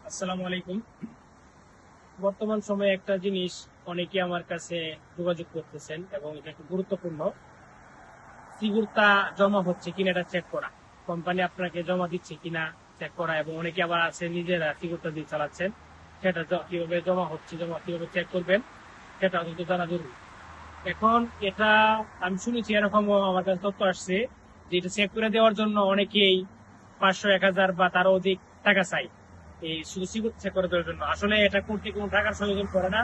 আসসালামু আলাইকুম। বর্তমান সময়ে একটা জিনিস অনেকে আমার কাছে যোগাযোগ করতেছেন এবং এটা একটু গুরুত্বপূর্ণ। সিকিউরটা জমা হচ্ছে কিনা এটা চেক করা, কোম্পানি আপনাকে জমা দিচ্ছে কিনা চেক করা, এবং অনেকে আবার আছে নিজেরা সিকিউরটা দিয়ে চালাচ্ছেন। সেটা কিভাবে জমা হচ্ছে, জমা কিভাবে চেক করবেন সেটা কিন্তু জানা জরুরি। এখন এটা আমি শুনেছি, এরকম আমার কাছে তথ্য আসছে যে এটা চেক করে দেওয়ার জন্য অনেকেই 500, 1000 বা তারও অধিক টাকা চাই এই শুধু সিকিউরিটি চেক করে দেওয়ার জন্য। আসলে এটা করতে কোনো টাকার প্রয়োজন পড়ে না।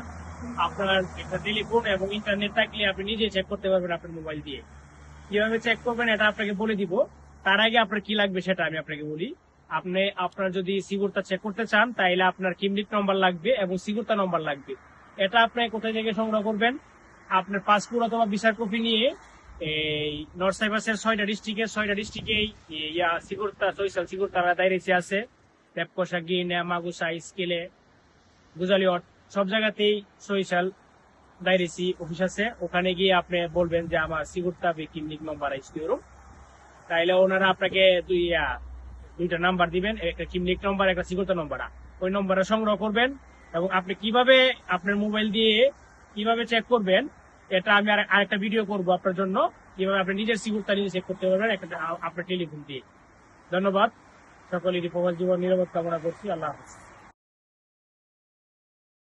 আপনার একটা টেলিফোন এবং ইন্টারনেট থাকলে আপনি নিজে চেক করতে পারবেন আপনার মোবাইল দিয়ে। কিভাবে চেক করবেন এটা আপনাকে বলে দিব। তার আগে আপনার কি লাগবে সেটা আমি আপনাকে বলি। আপনি আপনার যদি সিকিউরটা চেক করতে চান তাহলে আপনার কিমলিক নম্বর লাগবে এবং সিকিউরটা নম্বর লাগবে। এটা আপনি কোথায় থেকে সংগ্রহ করবেন? আপনার পাসপোর্ট অথবা ভিসার কপি নিয়ে এই নর্থ সাইপ্রাসের 6টা ডিস্ট্রিক্টেই সিকিউরটা সোশ্যাল সিকিউরটা দায়রেছে আছে। পেপকোসা, গিনে, মাগুসা, স্কেলে, গুজালিয়ট সব জায়গাতেই সোশ্যাল দায়রেছি অফিস আছে। ওখানে গিয়ে আপনি বলবেন যে আমার সিকিউরটা কিমলিক নম্বর আইসিওর, তাইলে ওনারা আপনাকে দুইটা নাম্বার দিবেন, একটা কিমলিক নম্বর, একটা সিকিউরটা নম্বর। ওই নম্বরটা সংগ্রহ করবেন এবং আপনি কিভাবে আপনার মোবাইল দিয়ে কিভাবে চেক করবেন এটা আমি আরেকটা ভিডিও করব আপনার জন্য, কিভাবে আপনি নিজের সিকিউরটা নিজে চেক করতে পারবেন একটা আপনার টেলিফোন দিয়ে। ধন্যবাদ। সকলেরই প্রবাস জীবন নিরাপদ কামনা করছি। আল্লাহ হাফেজ।